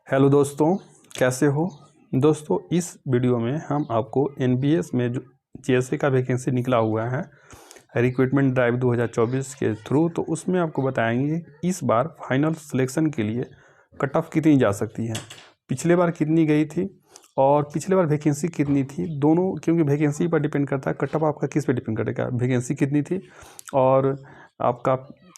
Hello दोस्तों, कैसे हो दोस्तों। इस वीडियो में हम आपको एनबीएस में जो जीएसए का वैकेंसी निकला हुआ है रिक्रूटमेंट ड्राइव 2024 के थ्रू, तो उसमें आपको बताएंगे इस बार फाइनल सिलेक्शन के लिए कट ऑफ कितनी जा सकती है, पिछले बार कितनी गई थी और पिछले बार वैकेंसी कितनी थी। दोनों, क्योंकि वैकेंसी पर डिपेंड करता है, कट ऑफ आपका किस पे डिपेंड करेगा, वैकेंसी कितनी थी और आपका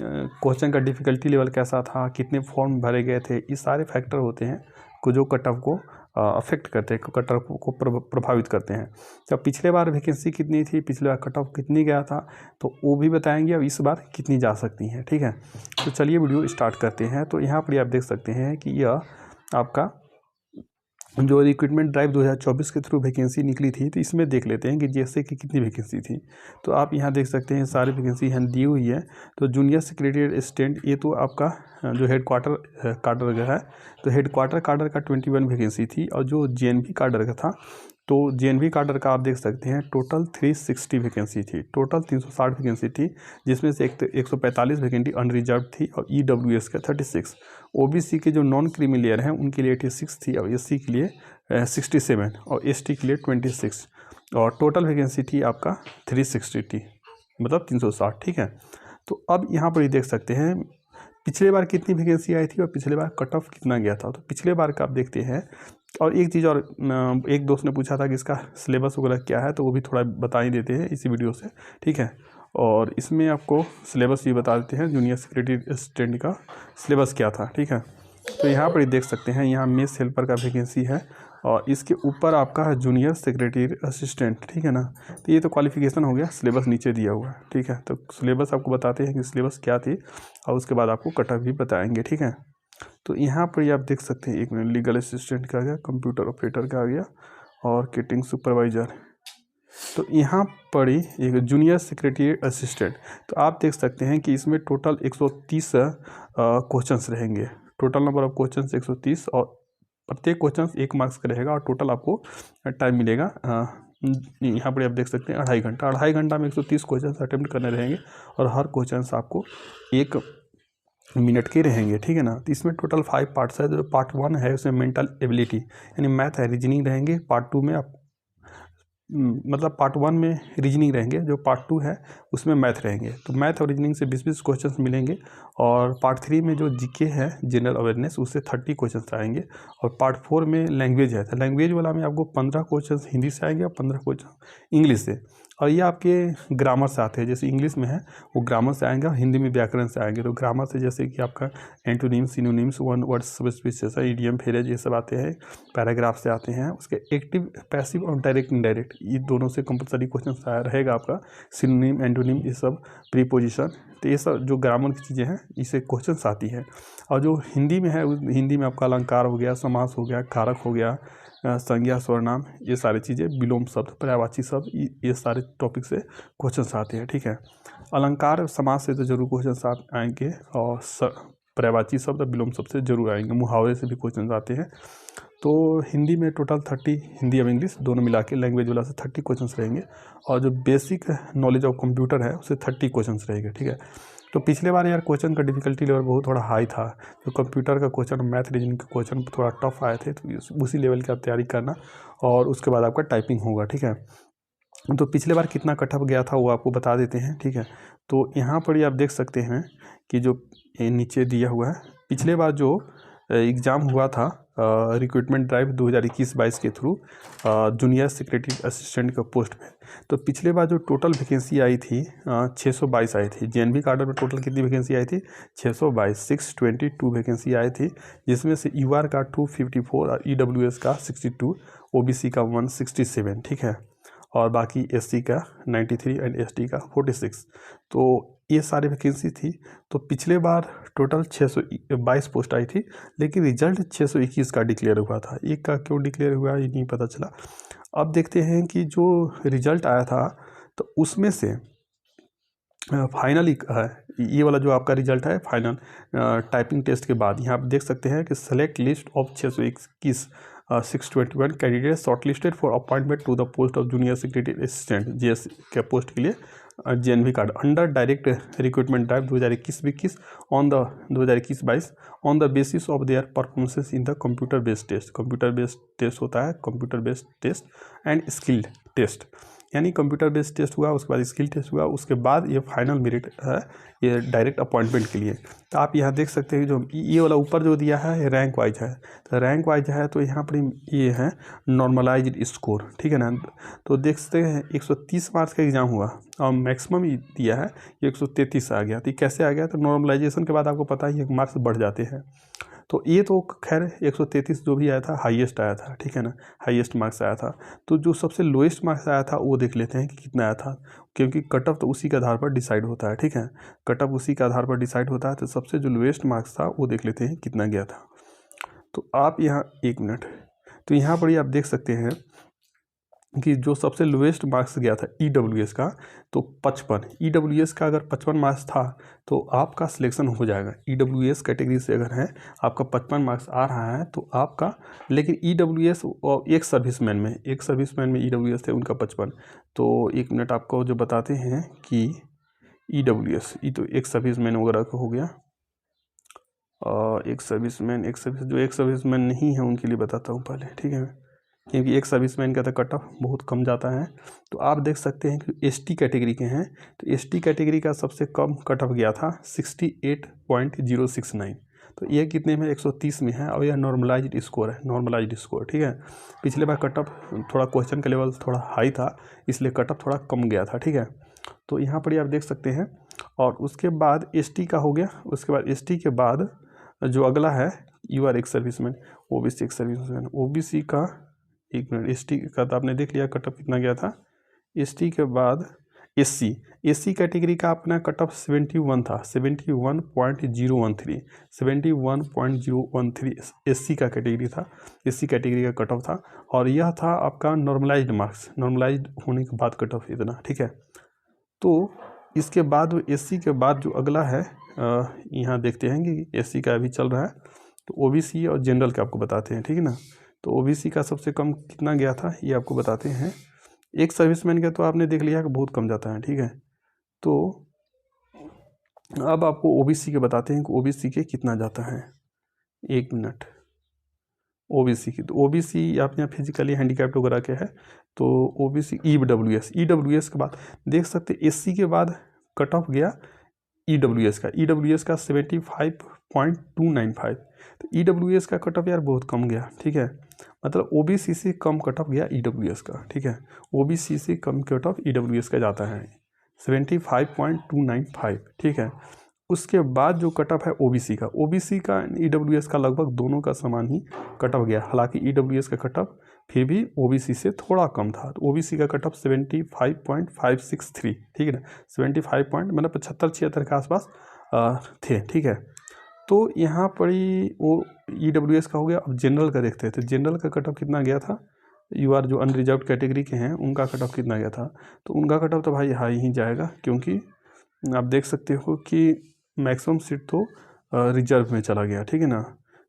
क्वेश्चन का डिफ़िकल्टी लेवल कैसा था, कितने फॉर्म भरे गए थे। ये सारे फैक्टर होते हैं जो कट ऑफ को अफेक्ट करते हैं, कट ऑफ को प्रभावित करते हैं। तो पिछले बार वैकेंसी कितनी थी, पिछले बार कट ऑफ कितनी गया था, तो वो भी बताएंगे अब इस बार कितनी जा सकती हैं। ठीक है, तो चलिए वीडियो स्टार्ट करते हैं। तो यहाँ पर आप देख सकते हैं कि यह आपका जो रिक्रूटमेंट ड्राइव 2024 के थ्रू वैकेंसी निकली थी, तो इसमें देख लेते हैं कि जीएसए की कितनी वैकेंसी थी। तो आप यहाँ देख सकते हैं सारी वैकेंसी यहाँ दी हुई है। तो जूनियर सेक्रेटरी असिस्टेंट, ये तो आपका जो हेड क्वार्टर काडर का है, तो हेड क्वार्टर काडर का 21 वैकेंसी थी। और जो जेएनवी काडर का था, तो जेएनवी काडर का आप देख सकते हैं टोटल 360 वैकेंसी थी, टोटल 360 वैकेंसी थी, जिसमें से 145 वैकेंसी अनरिजर्व थी और ईडब्ल्यूएस का 36। ओबीसी के जो नॉन क्रीमी लेयर हैं उनके लिए 86 थी और एससी के लिए 67 और एसटी के लिए 26, और टोटल वैकेंसी थी आपका 360 थी, मतलब 360। ठीक है, तो अब यहाँ पर ये देख सकते हैं पिछले बार कितनी वैकेंसी आई थी और पिछले बार कट ऑफ कितना गया था। तो पिछले बार का आप देखते हैं। और एक चीज़ और, एक दोस्त ने पूछा था कि इसका सिलेबस वगैरह क्या है, तो वो भी थोड़ा बता ही देते हैं इसी वीडियो से। ठीक है, और इसमें आपको सिलेबस भी बता देते हैं, जूनियर सेक्रेटरी असिस्टेंट का सिलेबस क्या था। ठीक है, तो यहाँ पर देख सकते हैं, यहाँ मेस हेल्पर का वैकेंसी है और इसके ऊपर आपका है जूनियर सेक्रेटरी असिस्टेंट। ठीक है ना, तो ये तो क्वालिफिकेशन हो गया, सिलेबस नीचे दिया हुआ है। ठीक है, तो सिलेबस आपको बताते हैं कि सिलेबस क्या थी और उसके बाद आपको कट ऑफ भी बताएंगे। ठीक है, तो यहाँ पर ये आप देख सकते हैं, एक मिनट, लीगल असिस्टेंट का आ गया, कंप्यूटर ऑपरेटर का आ गया और किटिंग सुपरवाइज़र। तो यहाँ पर ही एक जूनियर सेक्रेटरी असिस्टेंट, तो आप देख सकते हैं कि इसमें टोटल 130 क्वेश्चंस रहेंगे। टोटल नंबर ऑफ क्वेश्चंस 130 और प्रत्येक क्वेश्चन 1 मार्क्स का रहेगा और टोटल आपको टाइम मिलेगा। यहाँ पर आप देख सकते हैं 2.5 घंटा में 130 क्वेश्चन अटेम्प्ट करने रहेंगे और हर क्वेश्चन आपको 1 मिनट के रहेंगे। ठीक है ना, तो इसमें टोटल 5 पार्ट्स है। जो पार्ट 1 है उसमें मेंटल एबिलिटी यानी मैथ है, रीजनिंग रहेंगे। पार्ट 2 में आप मतलब पार्ट 1 में रीजनिंग रहेंगे, जो पार्ट 2 है उसमें मैथ रहेंगे। तो मैथ और रीजनिंग से 20-20 क्वेश्चंस मिलेंगे। और पार्ट 3 में जो जीके है, जनरल अवेयरनेस, उससे 30 क्वेश्चंस आएंगे। और पार्ट 4 में लैंग्वेज है, तो लैंग्वेज वाला में आपको 15 क्वेश्चंस हिंदी से आएंगे और 15 क्वेश्चन इंग्लिश से। और ये आपके ग्रामर से आते हैं, जैसे इंग्लिश में है वो ग्रामर से आएंगे और हिंदी में व्याकरण से आएंगे। तो ग्रामर से जैसे कि आपका antonyms, synonyms, one word subspaces, idiom, phrase, ये सब आते हैं। पैराग्राफ से आते हैं, उसके एक्टिव, पैसिव और डायरेक्ट इनडायरेक्ट, ये दोनों से कंपलसरी क्वेश्चन रहेगा आपका। सिनोनिम, एंटोनिम, ये सब, प्रीपोजिशन, तो ये सब जो ग्रामर की चीज़ें हैं इससे क्वेश्चंस आती हैं। और जो हिंदी में है, हिंदी में आपका अलंकार हो गया, समास हो गया, कारक हो गया, संज्ञा, सर्वनाम, ये सारी चीज़ें, विलोम शब्द, पर्यायवाची शब्द, ये सारे टॉपिक से क्वेश्चंस आते हैं। ठीक है, अलंकार, समास से तो जरूर क्वेश्चंस आएंगे और पर्यायवाची शब्द और विलोम शब्द से जरूर आएंगे। मुहावरे से भी क्वेश्चंस आते हैं। तो हिंदी में टोटल 30, हिंदी और इंग्लिश दोनों मिला के लैंग्वेज वाला से 30 क्वेश्चंस रहेंगे। और जो बेसिक नॉलेज ऑफ कंप्यूटर है उससे 30 क्वेश्चंस रहेंगे। ठीक है, तो पिछले बार यार क्वेश्चन का डिफिकल्टी लेवल बहुत थोड़ा हाई था। तो कंप्यूटर का क्वेश्चन, मैथ, रीजनिंग के क्वेश्चन थोड़ा टफ आए थे, तो उसी लेवल की आप तैयारी करना और उसके बाद आपका टाइपिंग होगा। ठीक है, तो पिछले बार कितना कट ऑफ गया था वो आपको बता देते हैं। ठीक है, तो यहाँ पर ही आप देख सकते हैं कि जो नीचे दिया हुआ है, पिछले बार जो एग्ज़ाम हुआ था रिक्रूटमेंट ड्राइव 2021-22 के थ्रू जूनियर सेक्रेटरी असिस्टेंट का पोस्ट में, तो पिछले बार जो टोटल वैकेंसी आई थी 622 आई थी। जेएनवी काडर में टोटल कितनी वैकेंसी आई थी? 622, 622 वैकेंसी आई थी, जिसमें से यूआर का 254 और ईडब्ल्यूएस का 62, ओबीसी का 167। ठीक है, और बाकी एससी का 93 एंड एसटी का 46। तो ये सारी वैकेंसी थी। तो पिछले बार टोटल 622 पोस्ट आई थी, लेकिन रिजल्ट 621 का डिक्लेयर हुआ था। एक का क्यों डिक्लेयर हुआ ये नहीं पता चला। अब देखते हैं कि जो रिजल्ट आया था तो उसमें से फाइनली है, ये वाला जो आपका रिजल्ट है फाइनल टाइपिंग टेस्ट के बाद, यहाँ आप देख सकते हैं कि select list of 621 621 candidate shortlisted for appointment to the post of junior secretary assistant, GS के पोस्ट के लिए JNV कार्ड under direct recruitment drive 2021-22 on the 2021-22 on the basis of their performances in the computer based test. Computer based test होता है computer based test and skilled test, यानी computer based test हुआ, उसके बाद skill test हुआ, उसके बाद ये फाइनल मेरिट है ये डायरेक्ट अपॉइंटमेंट के लिए। तो आप यहाँ देख सकते हैं जो ये वाला ऊपर जो दिया है ये रैंक वाइज है, तो रैंक वाइज है तो यहाँ पर ये है नॉर्मलाइज्ड स्कोर, ठीक है ना। तो देख सकते हैं 130 मार्क्स का एग्ज़ाम हुआ और मैक्सिमम दिया है ये 133 आ गया। तो कैसे आ गया, तो नॉर्मलाइजेशन के बाद आपको पता है ये मार्क्स बढ़ जाते हैं। तो ये तो खैर 133 जो भी आया था हाईएस्ट आया था, ठीक है ना, हाईएस्ट मार्क्स आया था। तो जो सबसे लोएस्ट मार्क्स आया था वो देख लेते हैं कि कितना आया था, क्योंकि कट ऑफ तो उसी के आधार पर डिसाइड होता है, ठीक है, कट ऑफ उसी के आधार पर डिसाइड होता है। तो सबसे जो लोएस्ट मार्क्स था वो देख लेते हैं कितना गया था। तो आप यहाँ 1 मिनट, तो यहाँ पर ही आप देख सकते हैं कि जो सबसे लोएस्ट मार्क्स गया था EWS का तो 55, EWS का अगर 55 मार्क्स था तो आपका सिलेक्शन हो जाएगा। EWS कैटेगरी से अगर है आपका 55 मार्क्स आ रहा है तो आपका, लेकिन EWS और एक सर्विसमैन में EWS थे उनका 55। तो 1 मिनट आपको जो बताते हैं कि EWS ये तो एक सर्विसमैन वगैरह का हो गया, और एक सर्विसमैन नहीं है उनके लिए बताता हूँ पहले, ठीक है, क्योंकि एक सर्विसमैन का तो कट ऑफ बहुत कम जाता है। तो आप देख सकते हैं कि ST कैटेगरी के हैं तो ST कैटेगरी का सबसे कम कट ऑफ गया था 68.069। तो ये कितने में 130 में है और यह नॉर्मलाइज्ड स्कोर है, नॉर्मलाइज्ड स्कोर, ठीक है। पिछले बार कट ऑफ थोड़ा क्वेश्चन का लेवल थोड़ा हाई था इसलिए कट ऑफ थोड़ा कम गया था, ठीक है। तो यहाँ पर ही आप देख सकते हैं। और उसके बाद ST का हो गया, उसके बाद ST के बाद जो अगला है UR एक सर्विसमैन, OBC एक सर्विसमैन, OBC का 1 मिनट, ST का तो आपने देख लिया कट ऑफ कितना गया था। ST के बाद SC कैटेगरी का अपना कट ऑफ 71 था, 71.013 SC का कैटेगरी था, SC कैटेगरी का कट ऑफ था। और यह था आपका नॉर्मलाइज्ड मार्क्स, नॉर्मलाइज्ड होने के बाद कट ऑफ इतना, ठीक है। तो इसके बाद SC के बाद जो अगला है यहाँ देखते हैं कि SC का अभी चल रहा है, तो OBC और जनरल का आपको बताते हैं, ठीक है ना। तो OBC का सबसे कम कितना गया था ये आपको बताते हैं। एक सर्विसमैन का तो आपने देख लिया कि बहुत कम जाता है, ठीक है। तो अब आपको OBC के बताते हैं कि OBC के कितना जाता है। 1 मिनट, OBC की, तो OBC आप यहाँ फिजिकली हैंडीकैप्ड वगैरह के है तो OBC EWS के बाद देख सकते SC के बाद कट ऑफ गया EWS का 75.295। तो EWS का कट ऑफ यार बहुत कम गया, ठीक है, मतलब OBC से कम कट ऑफ गया EWS का, ठीक है, OBC से कम कट ऑफ EWS का जाता है 75.295, ठीक है। उसके बाद जो कट ऑफ है OBC का EWS का लगभग दोनों का समान ही कट ऑफ गया, हालांकि EWS का कट ऑफ फिर भी OBC से थोड़ा कम था। तो OBC का कट ऑफ 75.563, ठीक है ना, 75 पॉइंट मतलब 75-76 के आसपास थे, ठीक है। तो यहाँ पर ही वो EWS का हो गया। अब जनरल का देखते हैं, तो जनरल का कट ऑफ कितना गया था, UR जो अनरिजर्व कैटेगरी के हैं उनका कट ऑफ कितना गया था। तो उनका कट ऑफ तो भाई हाई ही जाएगा, क्योंकि आप देख सकते हो कि मैक्सिमम सीट तो रिजर्व में चला गया, ठीक है ना।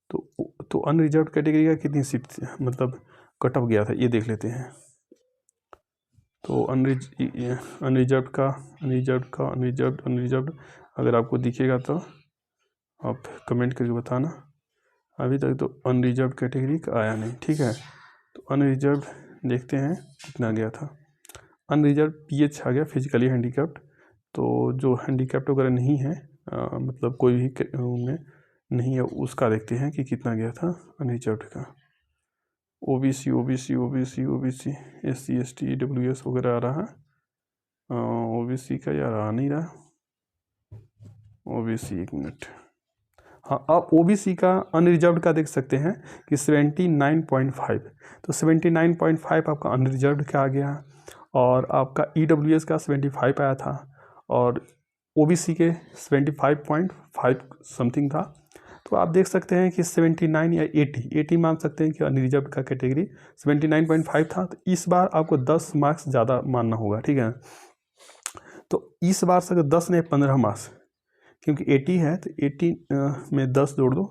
तो अनरिजर्व कैटेगरी का कितनी सीट मतलब कट ऑफ गया था ये देख लेते हैं। तो अनरिजर्व अगर आपको दिखेगा तो आप कमेंट करके बताना। अभी तक तो अनरिजर्व कैटेगरी का आया नहीं, ठीक है। तो अनरिजर्व देखते हैं कितना गया था। अनरिजर्व PH आ गया, फिजिकली हैंडीकैप्ड। तो जो हैंडीकैप्ड वगैरह नहीं है मतलब कोई भी में नहीं है उसका देखते हैं कि कितना गया था अनरिजर्व का। OBC SC ST EWS वगैरह आ रहा है। OBC का यार आ नहीं रहा OBC, 1 मिनट। हाँ, अब OBC का अनरिजर्व्ड का देख सकते हैं कि 79.5, तो 79.5 आपका अनरिजर्व्ड का आ गया। और आपका EWS का 75 आया था और OBC के 75.5 समथिंग था। तो आप देख सकते हैं कि 79 या 80 मान सकते हैं कि अनरिजर्व्ड का कैटेगरी 79.5 था। तो इस बार आपको 10 मार्क्स ज़्यादा मानना होगा, ठीक है। तो इस बार से 10 नहीं 15 मार्क्स, क्योंकि 80 है तो 80 में 10 जोड़ दो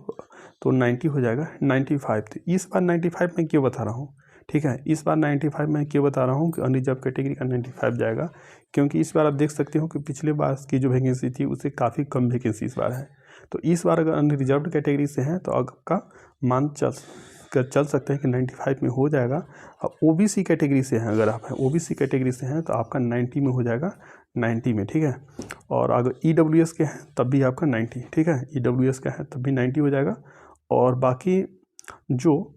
तो 90 हो जाएगा, 95। तो इस बार 95 में क्यों बता रहा हूँ, ठीक है। इस बार 95 मैं क्यों बता रहा हूँ कि अनरिजर्व कैटेगरी का 95 जाएगा, क्योंकि इस बार आप देख सकते हो कि पिछले बार की जो वैकेंसी थी उससे काफ़ी कम वैकेंसी इस बार है। तो इस बार अगर अनरिजर्व कैटेगरी से हैं तो आपका मान चल सकते हैं कि 95 में हो जाएगा। और ओबीसी कैटेगरी से हैं, अगर आप हैं ओबीसी कैटेगरी से हैं तो आपका 90 में हो जाएगा, 90 में, ठीक है। और अगर ईडब्ल्यूएस के हैं तब भी आपका 90, ठीक है, ईडब्ल्यूएस का है तब भी 90 हो जाएगा। और बाकी जो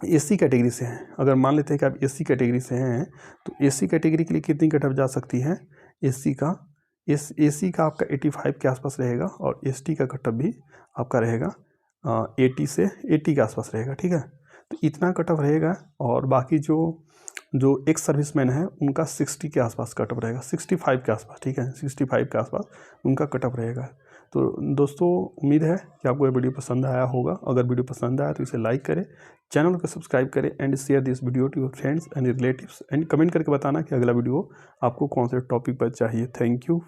एससी कैटेगरी से हैं, अगर मान लेते हैं कि आप एससी कैटेगरी से हैं तो एससी कैटेगरी के लिए कितनी कट ऑफ जा सकती है, एससी का आपका 85 के आसपास रहेगा, और एसटी का कट ऑफ भी आपका रहेगा 80 से 80 के आसपास रहेगा, ठीक है। तो इतना कट ऑफ रहेगा। और बाकी जो एक्स सर्विसमैन है उनका 60 के आसपास कट ऑफ रहेगा, 65 के आसपास, ठीक है, 65 के आसपास उनका कट ऑफ रहेगा। तो दोस्तों उम्मीद है कि आपको ये वीडियो पसंद आया होगा। अगर वीडियो पसंद आया तो इसे लाइक करें, चैनल को सब्सक्राइब करें and share this video to your friends and relatives, and comment करके बताना कि अगला वीडियो आपको कौन से टॉपिक पर चाहिए। Thank you.